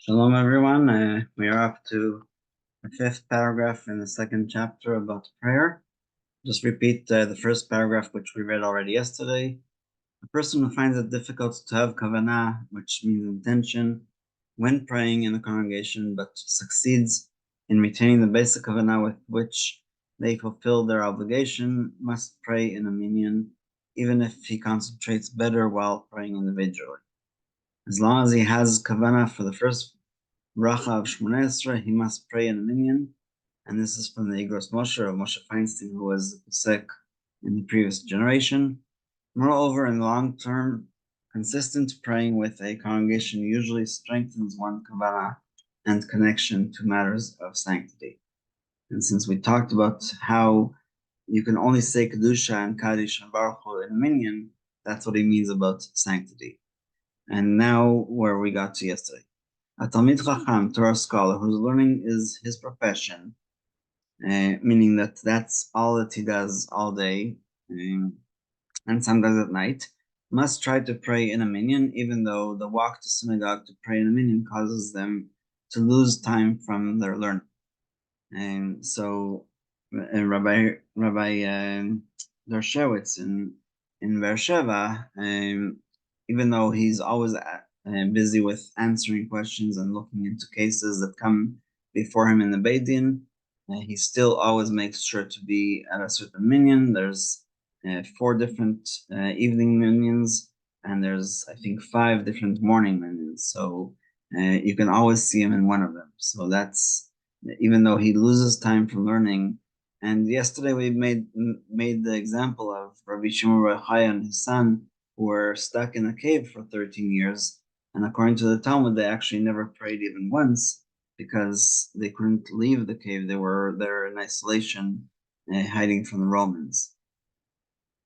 Shalom, everyone. We are up to the fifth paragraph in the second chapter about prayer. Just repeat the first paragraph, which we read already yesterday. A person who finds it difficult to have kavanah, which means intention, when praying in the congregation, but succeeds in retaining the basic kavanah with which they fulfill their obligation, must pray in a minyan, even if he concentrates better while praying individually. As long as he has kavanah for the first bracha of Shmoneh Esrei, he must pray in a minyan, and this is from the Igros Moshe of Moshe Feinstein, who was the Pesek in the previous generation. Moreover, in the long term, consistent praying with a congregation usually strengthens one's kavanah and connection to matters of sanctity. And since we talked about how you can only say Kedusha and Kaddish and Baruch Hu in a minyan, that's what he means about sanctity. And now where we got to yesterday. A Talmid Chacham, Torah scholar, whose learning is his profession, meaning that that's all that he does all day, and sometimes at night, must try to pray in a minyan, even though the walk to synagogue to pray in a minyan causes them to lose time from their learning. And so, Rabbi Dershowitz in Beersheba, even though he's always busy with answering questions and looking into cases that come before him in the Beit Din, he still always makes sure to be at a certain minyan. There's 4 different evening minyans, and there's, I think, 5 different morning minyans. So you can always see him in one of them. So that's, even though he loses time from learning. And yesterday we made the example of Rabbi Shimon Bar Yochai and his son, who were stuck in a cave for 13 years. And according to the Talmud, they actually never prayed even once because they couldn't leave the cave. They were there in isolation, hiding from the Romans.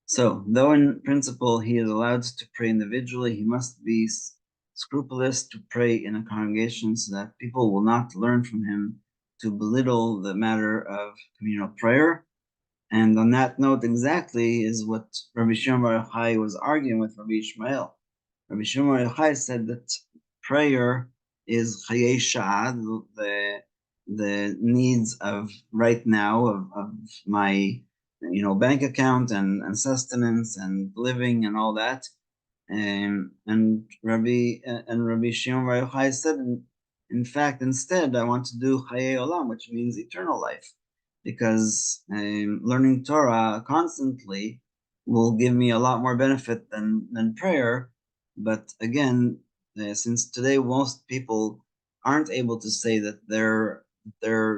So, though in principle he is allowed to pray individually, he must be scrupulous to pray in a congregation so that people will not learn from him to belittle the matter of communal prayer. And on that note, exactly is what Rabbi Shimon Bar Yochai was arguing with Rabbi Ishmael. Rabbi Shimon Bar Yochai said that prayer is chayei sha'ad, the needs of right now, of my bank account and sustenance and living and all that. And Rabbi Shimon Bar Yochai said, in fact, instead, I want to do Chayei Olam, which means eternal life, because learning Torah constantly will give me a lot more benefit than prayer. But again, since today most people aren't able to say that their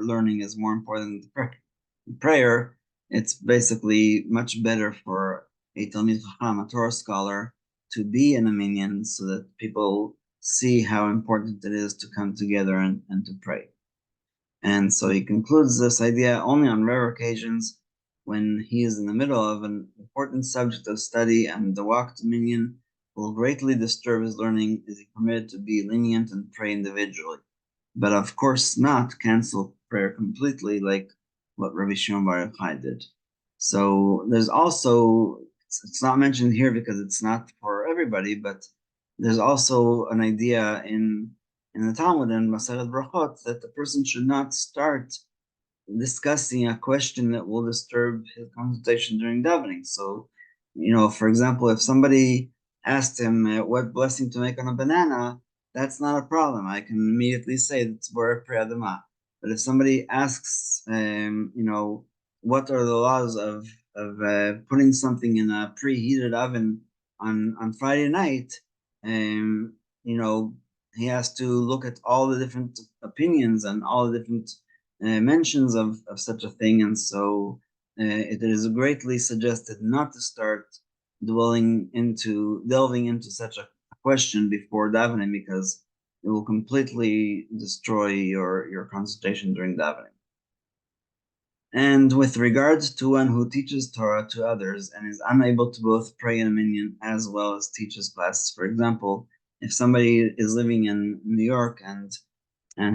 learning is more important than prayer, it's basically much better for a Talmid Chacham, a Torah scholar, to be in a minyan so that people see how important it is to come together and to pray. And so he concludes this idea only on rare occasions when he is in the middle of an important subject of study and the walk to minyan will greatly disturb his learning. Is he permitted to be lenient and pray individually? But of course not cancel prayer completely like what Rabbi Shimon Bar Yochai did. So there's also, it's not mentioned here because it's not for everybody, but there's also an idea in the Talmud and Masechet Brachot that the person should not start discussing a question that will disturb his concentration during davening. So, for example, if somebody asked him what blessing to make on a banana, that's not a problem. I can immediately say it's Borei Pri Adama. But if somebody asks, what are the laws of putting something in a preheated oven on Friday night, he has to look at all the different opinions and all the different mentions of such a thing, and so it is greatly suggested not to start delving into such a question before davening, because it will completely destroy your concentration during davening. And with regard to one who teaches Torah to others and is unable to both pray in a minyan as well as teach his classes, for example, if somebody is living in New York and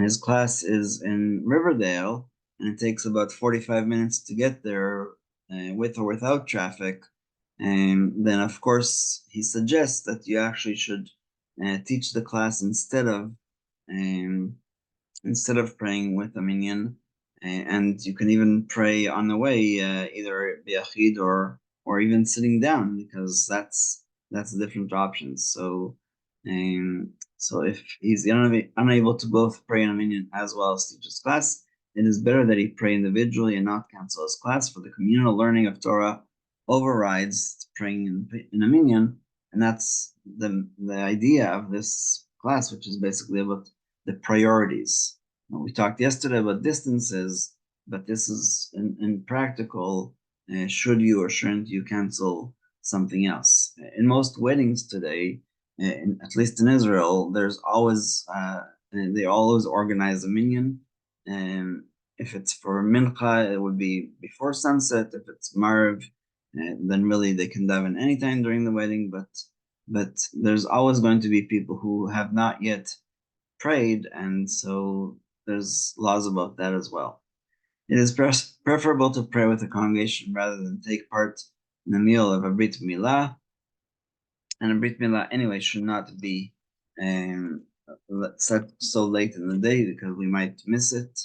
his class is in Riverdale, and it takes about 45 minutes to get there with or without traffic, then of course he suggests that you actually should teach the class instead of um, instead of praying with a minyan, and you can even pray on the way, either biyachid or even sitting down, because that's different options. So if he's unable to both pray in a minyan as well as teach his class, it is better that he pray individually and not cancel his class, for the communal learning of Torah overrides praying in a minyan, and that's the idea of this class, which is basically about the priorities. We talked yesterday about distances, but this is in practical. Should you or shouldn't you cancel something else? In most weddings today, at least in Israel, there's always they always organize a minyan. And if it's for mincha, it would be before sunset. If it's marv, then really they can daven anytime during the wedding. But there's always going to be people who have not yet prayed, and so there's laws about that as well. It is preferable to pray with the congregation rather than take part in the meal of a Brit Milah, and a Brit Milah anyway should not be set so late in the day because we might miss it.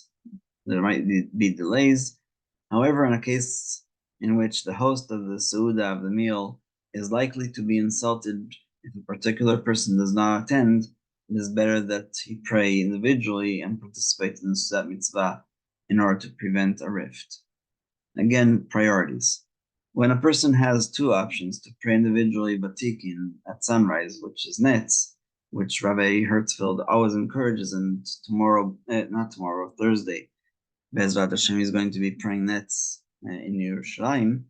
There might be delays. However, in a case in which the host of the Seudah of the meal is likely to be insulted if a particular person does not attend, it is better that he pray individually and participate in the Seudah mitzvah in order to prevent a rift. Again, priorities. When a person has two options to pray individually batikin at sunrise, which is netz, which Rabbi Hertzfeld always encourages, and Thursday, Bezrat Hashem is going to be praying netz in Yerushalayim,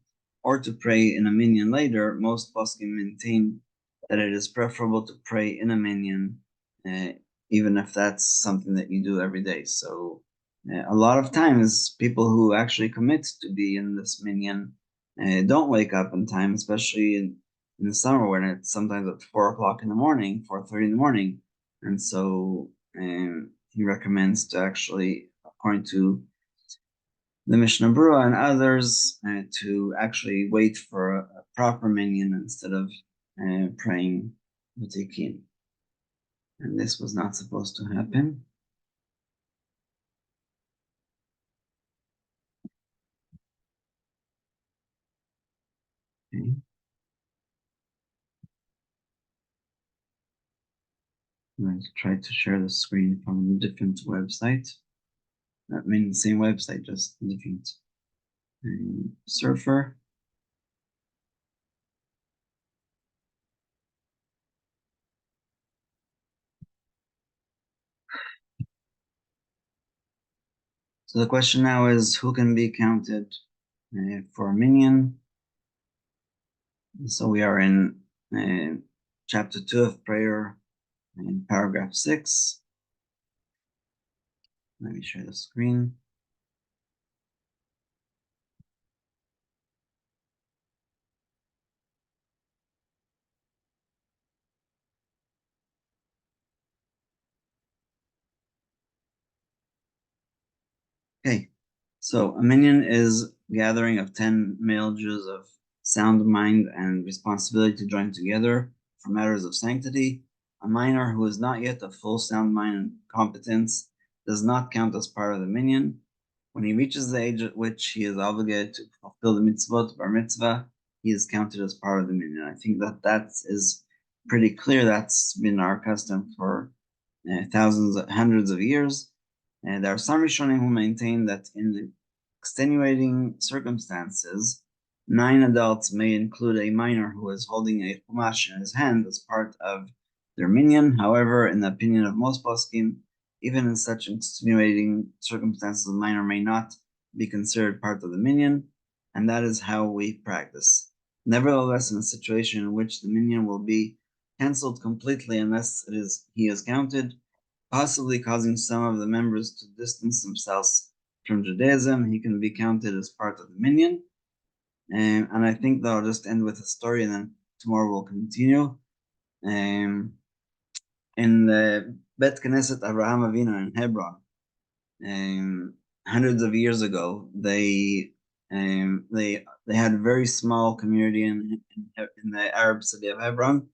or to pray in a minyan later, most poskim maintain that it is preferable to pray in a minyan, even if that's something that you do every day. So a lot of times, people who actually commit to be in this minyan don't wake up in time, especially in the summer when it's sometimes at 4 o'clock in the morning, 4:30 in the morning. And so he recommends to actually, according to the Mishnah Berurah and others, to actually wait for a proper minyan instead of praying v'tikin. And this was not supposed to happen. Okay. I'm going to try to share the screen from a different website. I mean, the same website, just different surfer. So the question now is, who can be counted for a minyan? So we are in chapter 2 of prayer, in paragraph 6. Let me share the screen. Okay, so a minyan is gathering of 10 male Jews of sound mind and responsibility to join together for matters of sanctity. A minor who is not yet of full sound mind and competence does not count as part of the minyan. When he reaches the age at which he is obligated to fulfill the mitzvot, bar mitzvah, he is counted as part of the minyan. I think that is pretty clear. That's been our custom for hundreds of years. And there are some Rishonim who maintain that in the extenuating circumstances, 9 adults may include a minor who is holding a chumash in his hand as part of their minyan. However, in the opinion of most poskim, even in such extenuating circumstances, a minor may not be considered part of the minyan, and that is how we practice. Nevertheless, in a situation in which the minyan will be cancelled completely unless he is counted, possibly causing some of the members to distance themselves from Judaism, he can be counted as part of the minyan. And I think that I'll just end with a story, and then tomorrow we'll continue. In the Bet Knesset Avraham Avinu in Hebron, hundreds of years ago, they had a very small community in the Arab city of Hebron,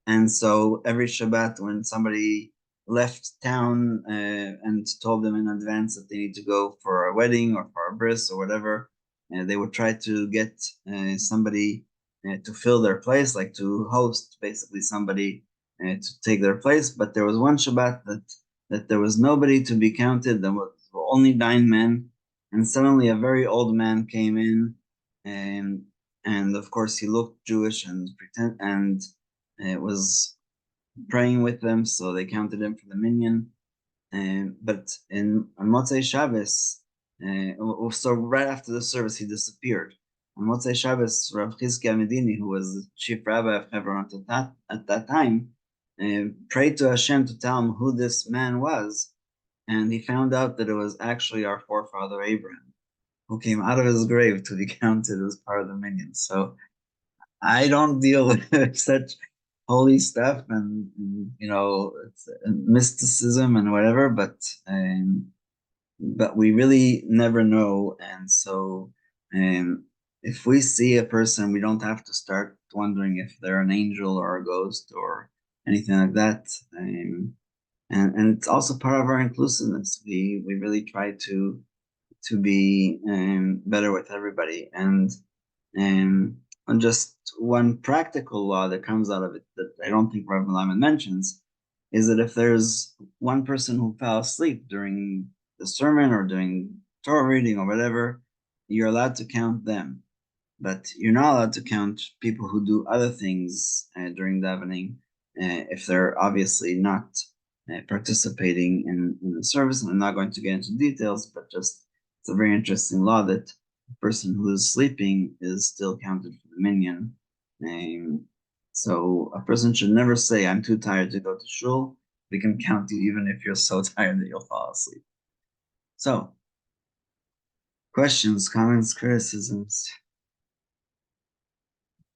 and so every Shabbat when somebody left town and told them in advance that they need to go for a wedding or for a bris or whatever. They would try to get somebody to fill their place, like to host basically somebody to take their place. But there was one Shabbat that there was nobody to be counted. There was only 9 men, and suddenly a very old man came in, and of course he looked Jewish and it was praying with them, so they counted him for the minyan. But on Motzei Shabbos, so right after the service, he disappeared. On Motzei Shabbos, Rav Chizkiah Medini, who was the chief rabbi of Hebron at that time, prayed to Hashem to tell him who this man was, and he found out that it was actually our forefather Abraham, who came out of his grave to be counted as part of the minyan. So I don't deal with such holy stuff and it's mysticism and whatever, but we really never know. And so if we see a person, we don't have to start wondering if they're an angel or a ghost or anything like that. And it's also part of our inclusiveness. We really try to be better with everybody. And just one practical law that comes out of it that I don't think Rabbi Lyman mentions is that if there's one person who fell asleep during the sermon or during Torah reading or whatever, you're allowed to count them. But you're not allowed to count people who do other things during davening if they're obviously not participating in the service. And I'm not going to get into details, but just it's a very interesting law that the person who is sleeping is still counted for the minyan. So a person should never say, I'm too tired to go to shul. We can count you even if you're so tired that you'll fall asleep. So, questions, comments, criticisms?